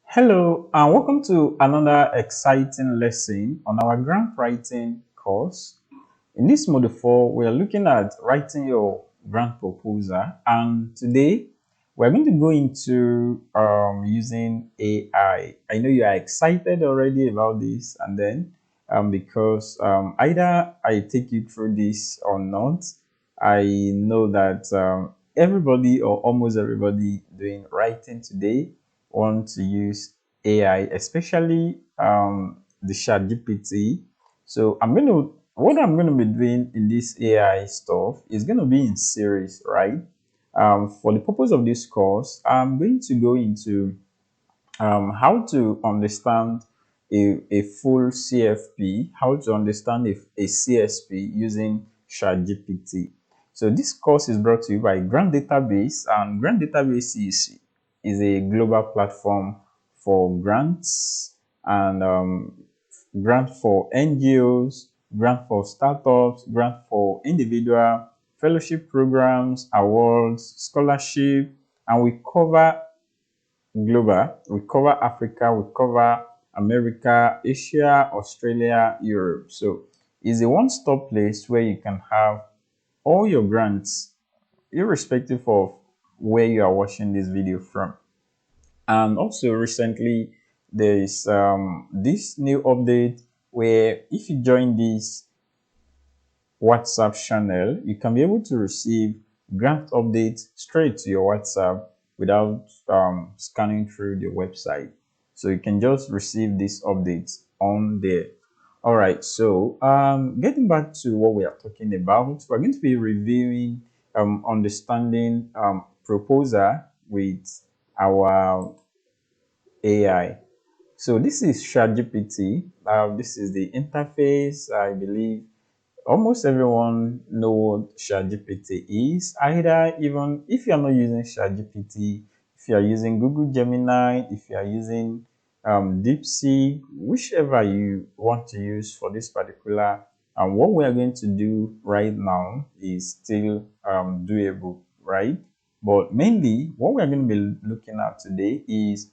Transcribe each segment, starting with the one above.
Hello and welcome to another exciting lesson on our grant writing course. In this module 4, we are looking at writing your grant proposal, and today we're going to go into using AI. I know you are excited already about this, and then because either I take you through this or not, I know that everybody or almost everybody doing writing today want to use AI, especially the ChatGPT. So what I'm going to be doing in this AI stuff is going to be in series, right? For the purpose of this course, I'm going to go into how to understand a full CFP, how to understand a CSP using ChatGPT. So this course is brought to you by GrantsDatabase, and GrantsDatabase is a global platform for grants and grant for NGOs, grant for startups, grant for individual, fellowship programs, awards, scholarship, and we cover global. We cover Africa, we cover America, Asia, Australia, Europe. So it's a one-stop place where you can have all your grants, irrespective of where you are watching this video from. And also recently, there is this new update where if you join this WhatsApp channel, you can be able to receive grant updates straight to your WhatsApp without scanning through the website. So you can just receive these updates on there. All right, so getting back to what we are talking about, we're going to be reviewing understanding proposal with our AI. So this is ChatGPT. This is the interface. I believe almost everyone know what ChatGPT is. Either even if you are not using ChatGPT, if you are using Google Gemini, if you are using DeepSeek, whichever you want to use for this particular. And what we are going to do right now is still doable, right? But mainly, what we are going to be looking at today is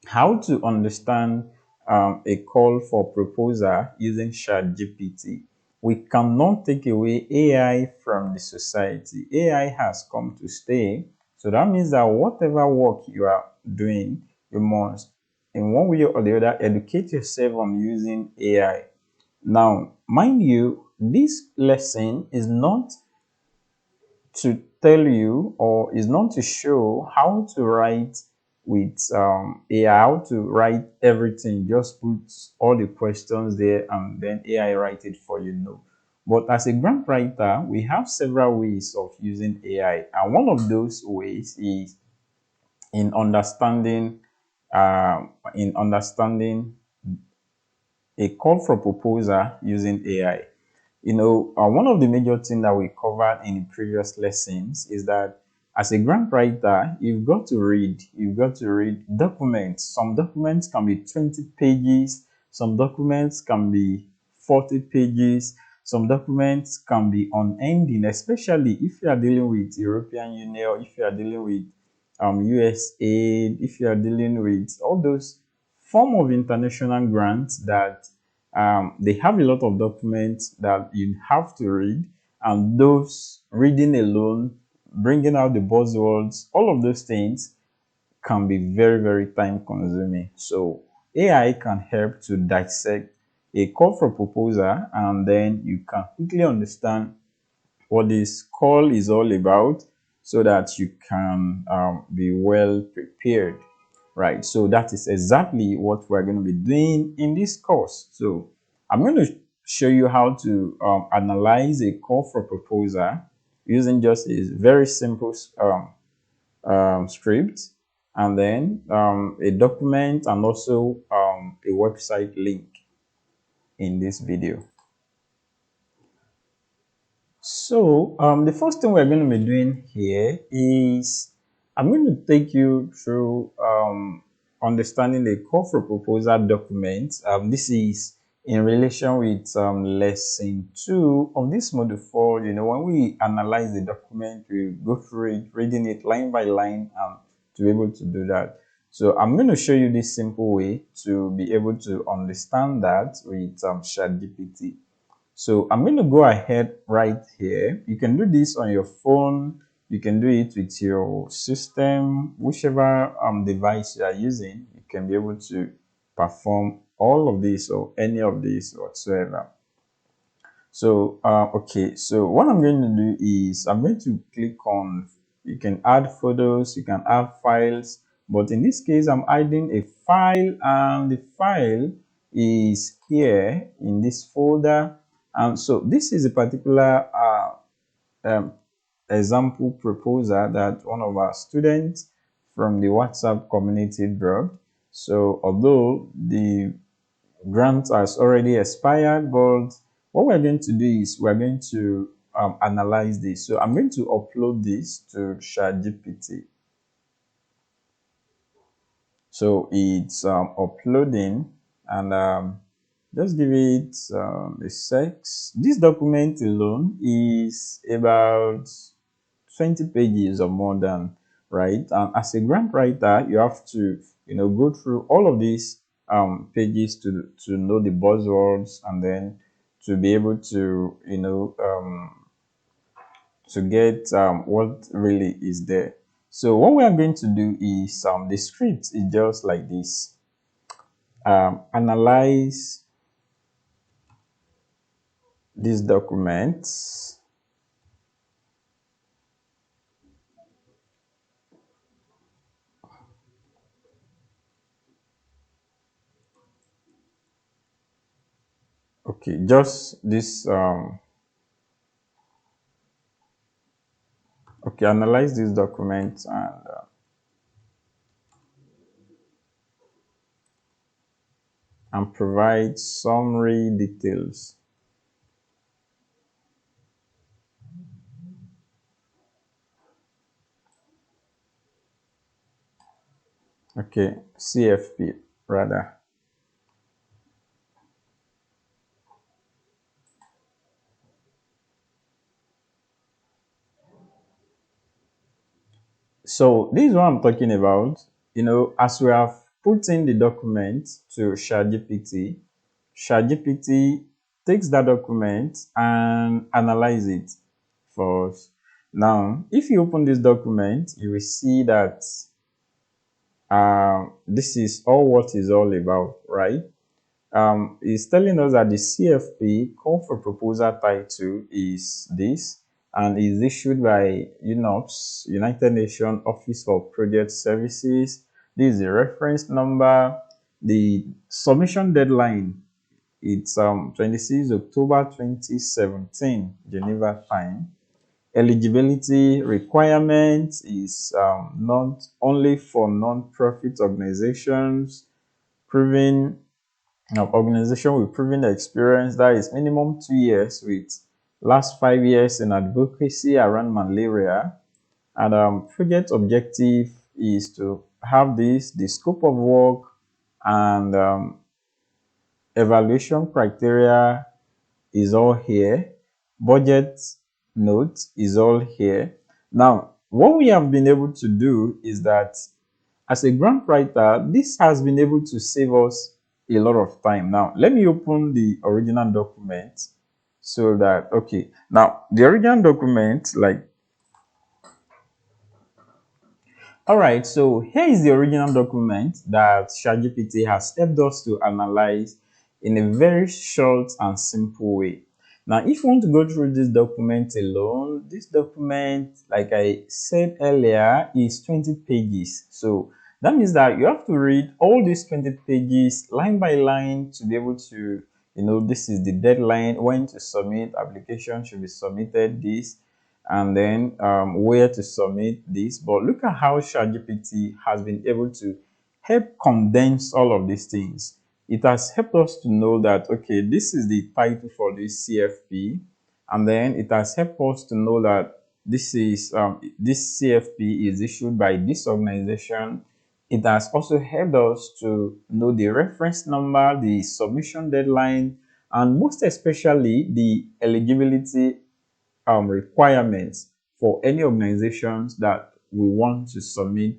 how to understand a call for proposal using ChatGPT. We cannot take away AI from the society. AI has come to stay. So that means that whatever work you are doing, you must, in one way or the other, educate yourself on using AI. Now, mind you, this lesson is not to tell you or is not to show how to write with AI, how to write everything. Just put all the questions there and then AI write it for you. No. But as a grant writer, we have several ways of using AI. And one of those ways is in understanding a call for proposal using AI. One of the major things that we covered in previous lessons is that as a grant writer, you've got to read documents. Some documents can be 20 pages, some documents can be 40 pages, some documents can be unending, especially if you are dealing with European Union, or if you are dealing with USA, if you are dealing with all those form of international grants that they have a lot of documents that you have to read, and those reading alone, bringing out the buzzwords, all of those things can be very, very time consuming. So AI can help to dissect a call for proposal, and then you can quickly understand what this call is all about so that you can be well prepared, right? So that is exactly what we're going to be doing in this course. So I'm going to show you how to analyze a call for proposal using just a very simple script, and then a document, and also a website link in this video. So the first thing we're going to be doing here is I'm going to take you through understanding the call for proposal document. This is in relation with lesson 2 of this module 4. When we analyze the document, we go through it, reading it line by line, to be able to do that. So I'm going to show you this simple way to be able to understand that with ChatGPT. So I'm going to go ahead right here. You can do this on your phone. You can do it with your system, whichever device you are using. You can be able to perform all of this or any of this whatsoever. So, okay, so what I'm going to do is I'm going to click on, you can add photos, you can add files, but in this case, I'm adding a file and the file is here in this folder. So this is a particular um, example proposal that one of our students from the WhatsApp community dropped. So although the grant has already expired, but what we're going to do is we're going to analyze this. So I'm going to upload this to ChatGPT. So it's uploading, and just give it a sec. This document alone is about 20 pages or more than, right? And as a grant writer, you have to, go through all of these pages to know the buzzwords, and then to be able to, to get what really is there. So what we are going to do is the script is just like this. Analyze these documents. Okay, just this okay, analyze these documents and provide summary details. Okay, CFP rather. So this is what I'm talking about. As we have put in the document to ChatGPT, ChatGPT takes that document and analyze it for us. Now, if you open this document, you will see that this is what is all about, right? It's telling us that the CFP call for proposal title is this, and is issued by UNOPS, United Nations Office for Project Services. This is the reference number. The submission deadline, it's 26 October 2017 Geneva time. Eligibility requirements is not only for non-profit organizations, proving organization with proven experience, that is minimum 2 years with last 5 years in advocacy around malaria. And project objective is to have this, the scope of work, and evaluation criteria is all here. Budget note is all here. Now, what we have been able to do is that as a grant writer, this has been able to save us a lot of time. Now, let me open the original document so that, okay, now the original document, like, all right, so here is the original document that ChatGPT has helped us to analyze in a very short and simple way. Now, if you want to go through this document alone, this document, like I said earlier, is 20 pages. So that means that you have to read all these 20 pages line by line to be able to, this is the deadline, when to submit, application should be submitted, this, and then where to submit this. But look at how ChatGPT has been able to help condense all of these things. It has helped us to know that, okay, this is the title for this CFP, and then it has helped us to know that this CFP is issued by this organization. It has also helped us to know the reference number, the submission deadline, and most especially the eligibility requirements for any organizations that we want to submit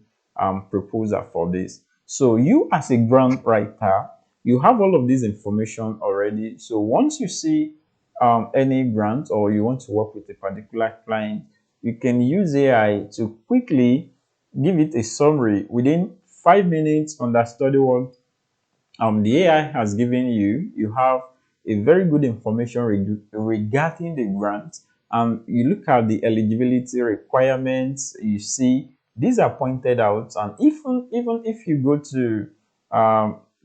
proposal for this. So you as a grant writer, you have all of this information already. So once you see any grant or you want to work with a particular client, you can use AI to quickly give it a summary within 5 minutes, understudy what the AI has given you. You have a very good information regarding the grant. You look at the eligibility requirements, you see these are pointed out. And even if you go to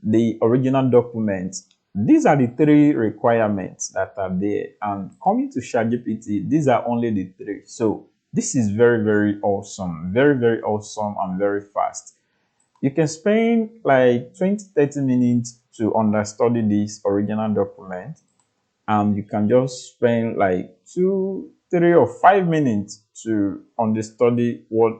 the original document, these are the three requirements that are there. And coming to ChatGPT, these are only the three. So this is very, very awesome, very, very awesome, and very fast. You can spend like 20-30 minutes to understudy this original document, and you can just spend like 2, 3, or 5 minutes to understudy what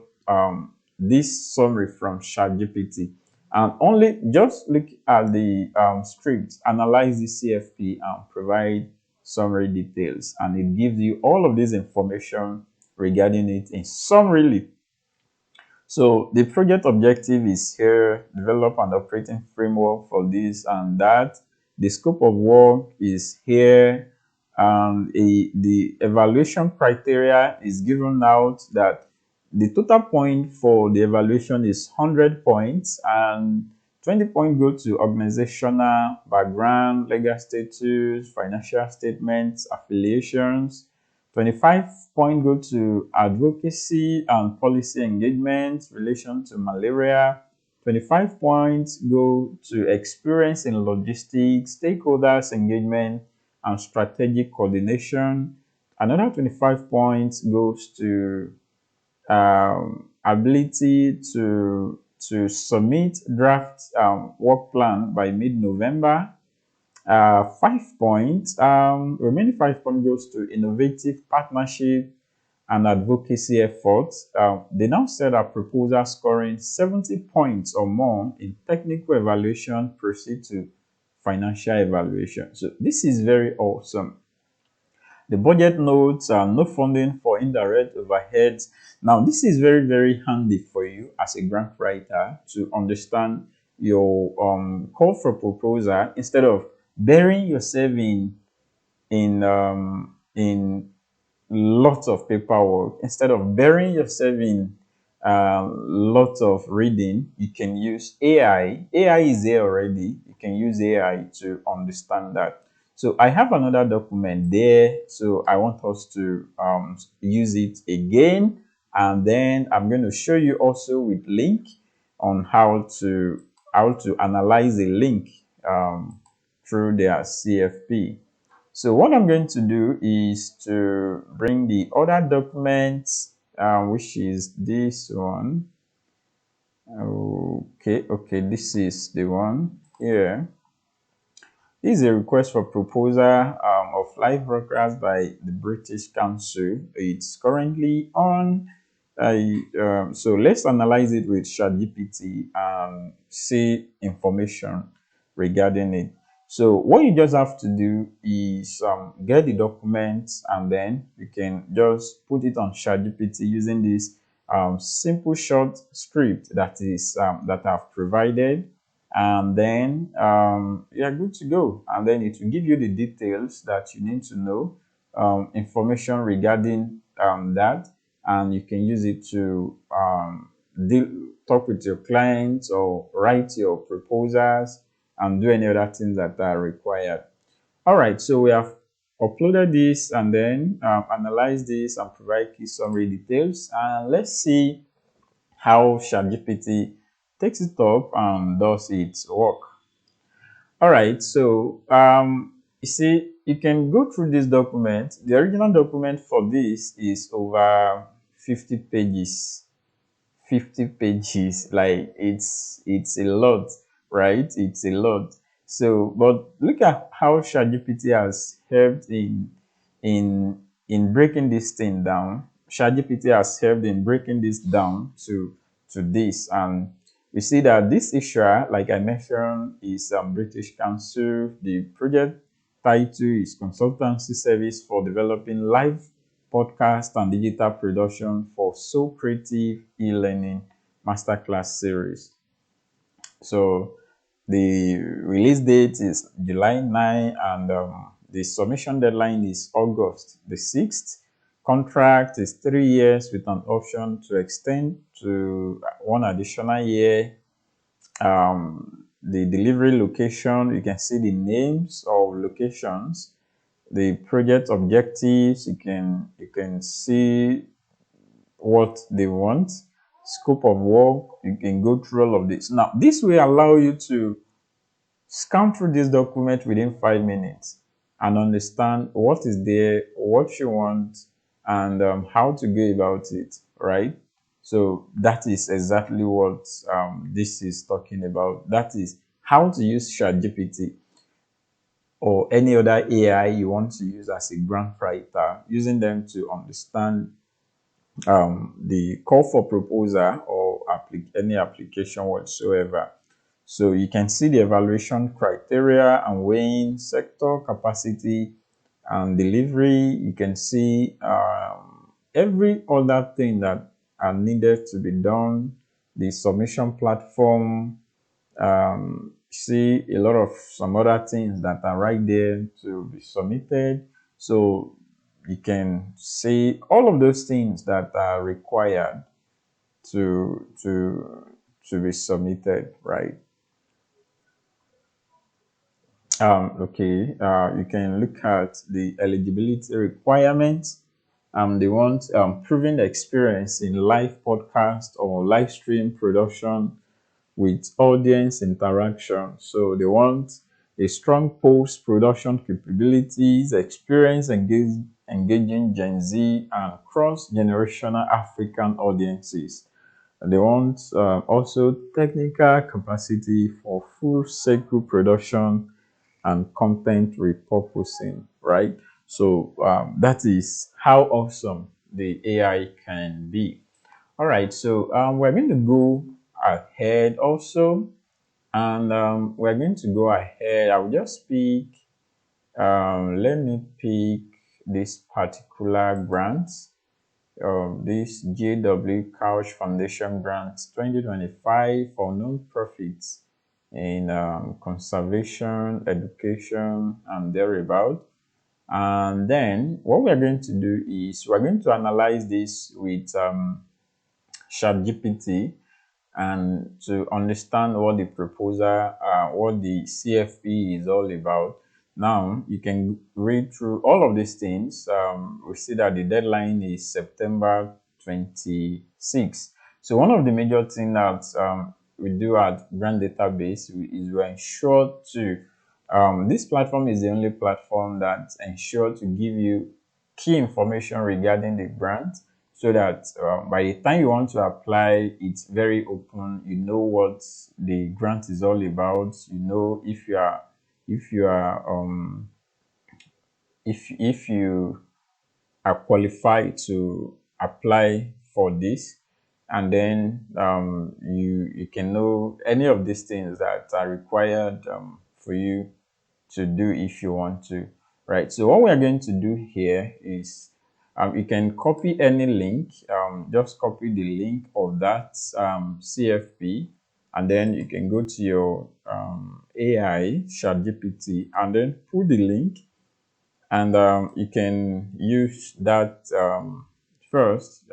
this summary from ChatGPT. And only just look at the script, analyze the CFP, and provide summary details, and it gives you all of this information regarding it in summary. So the project objective is here: develop an operating framework for this and that. The scope of work is here. The evaluation criteria is given out that the total point for the evaluation is 100 points, and 20 points go to organizational background, legal status, financial statements, affiliations. 25 points go to advocacy and policy engagement, relation to malaria. 25 points go to experience in logistics, stakeholders engagement, and strategic coordination. Another 25 points goes to ability to submit draft work plan by mid-November. 5 points. Remaining 5 points goes to innovative partnership and advocacy efforts. They now said that proposal scoring 70 points or more in technical evaluation proceed to financial evaluation. So this is very awesome. The budget notes, no funding for indirect overheads. Now, this is very, very handy for you as a grant writer to understand your call for proposal instead of burying yourself in lots of paperwork. Instead of burying yourself in lots of reading, you can use AI. AI is there already. You can use AI to understand that. So I have another document there. So I want us to use it again. And then I'm going to show you also with link on how to analyze a link through their CFP. So what I'm going to do is to bring the other documents, which is this one. Okay, this is the one here. This is a request for proposal of live broadcast by the British Council. It's currently on. So let's analyze it with ChatGPT and see information regarding it. So what you just have to do is get the documents, and then you can just put it on ChatGPT using this simple short script that I've provided, and then you're good to go. And then it will give you the details that you need to know, information regarding that, and you can use it to talk with your clients or write your proposals and do any other things that are required. All right, so we have uploaded this, and then analyze this and provide key summary details, and let's see how ChatGPT takes it up and does its work. All right, so you see, you can go through this document. The original document for this is over 50 pages. 50 pages, like it's a lot, right? It's a lot. So but look at how ChatGPT has helped in breaking this thing down. ChatGPT has helped in breaking this down to this, and we see that this issue, like I mentioned, is British Council. The project title is Consultancy Service for Developing Live Podcast and Digital Production for So Creative E-Learning Masterclass Series. So the release date is July 9, and the submission deadline is August the 6th. Contract is 3 years with an option to extend to one additional year. The delivery location, you can see the names of locations, the project objectives, you can see what they want, scope of work, you can go through all of this. Now, this will allow you to scan through this document within 5 minutes and understand what is there, what you want, and how to go about it, right? So that is exactly what this is talking about. That is how to use ChatGPT or any other AI you want to use as a grant writer, using them to understand the call for proposal or any application whatsoever. So you can see the evaluation criteria and weighing sector capacity and delivery. You can see every other thing that are needed to be done, the submission platform, see a lot of some other things that are right there to be submitted. So you can see all of those things that are required to be submitted, right? Okay, you can look at the eligibility requirements. They want proven experience in live podcast or live stream production with audience interaction. So they want a strong post production capabilities, experience engaging Gen Z and cross generational African audiences. They want also technical capacity for full cycle production and content repurposing, right? So that is how awesome the AI can be. All right, so we're going to go ahead also, and we're going to go ahead. I'll just pick, let me pick this particular grant, this JW Couch Foundation grant 2025 for non-profits in conservation, education, and thereabout. And then what we're going to do is we're going to analyze this with ChatGPT and to understand what the proposal, what the CFP is all about. Now, you can read through all of these things. We see that the deadline is September 26th. So one of the major things that we do at GrantsDatabase is we ensure to, this platform is the only platform that ensures to give you key information regarding the grant, so that by the time you want to apply, it's very open. You know what the grant is all about. You know if you are if you are qualified to apply for this, and then you can know any of these things that are required for you to do if you want to, right? So what we're going to do here is you can copy any link, just copy the link of that CFP, and then you can go to your AI ChatGPT and then put the link, and you can use that first.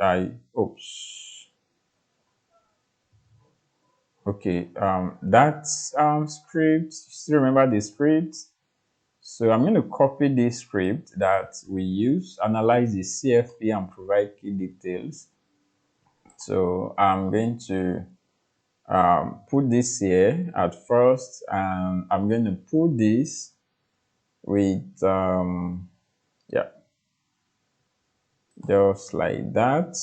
Okay, that script, still remember the script? So I'm going to copy this script that we use, analyze the CFP and provide key details. So I'm going to put this here at first, and I'm going to put this with, yeah, just like that.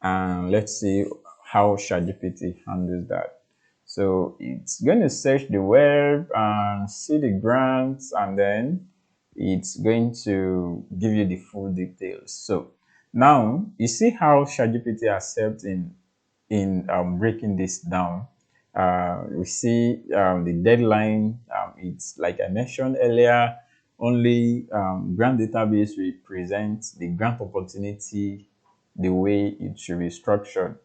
And let's see how ChatGPT handles that. So it's going to search the web and see the grants, and then it's going to give you the full details. So now you see how ChatGPT accepts in breaking this down. We see the deadline. It's like I mentioned earlier. Only GrantsDatabase represents the grant opportunity the way it should be structured.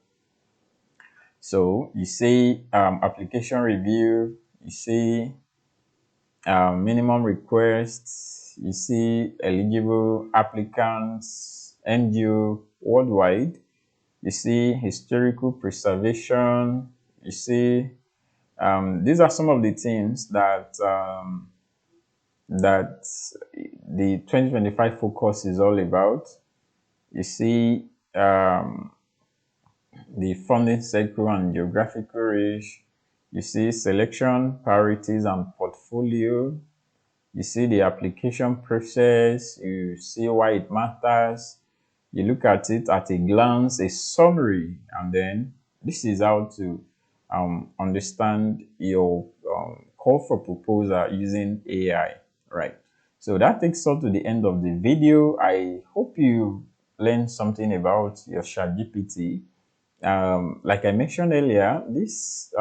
So you see application review, you see minimum requests, you see eligible applicants, NGO worldwide, you see historical preservation, you see these are some of the things that the 2025 focus is all about. You see the funding cycle and geographical reach. You see selection, priorities, and portfolio. You see the application process. You see why it matters. You look at it at a glance, a summary, and then this is how to understand your call for proposal using AI, right? So that takes us to the end of the video. I hope you learned something about your ChatGPT. Like I mentioned earlier, this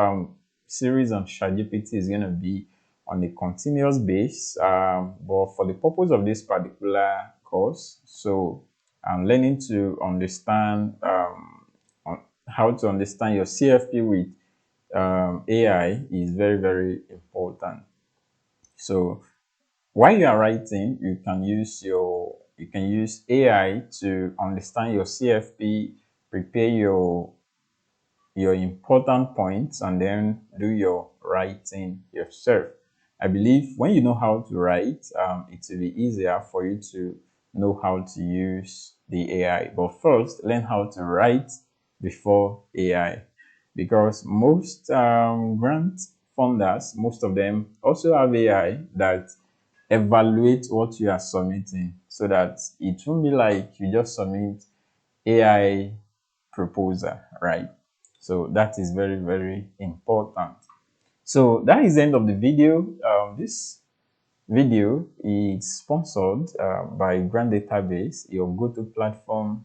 series on ChatGPT is going to be on a continuous base, but for the purpose of this particular course, so I'm learning to understand how to understand your CFP with AI is very, very important. So while you are writing, you can use AI to understand your CFP, prepare your important points, and then do your writing yourself. I believe when you know how to write, it will be easier for you to know how to use the AI. But first, learn how to write before AI, because most grant funders, most of them also have AI that evaluate what you are submitting, so that it won't be like you just submit AI proposal, right? So that is very, very important. So that is the end of the video. This video is sponsored by GrantsDatabase, your go-to platform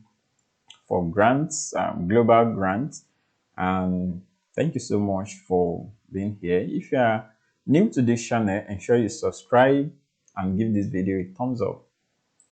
for grants, global grants. And thank you so much for being here. If you are new to this channel, ensure you subscribe and give this video a thumbs up.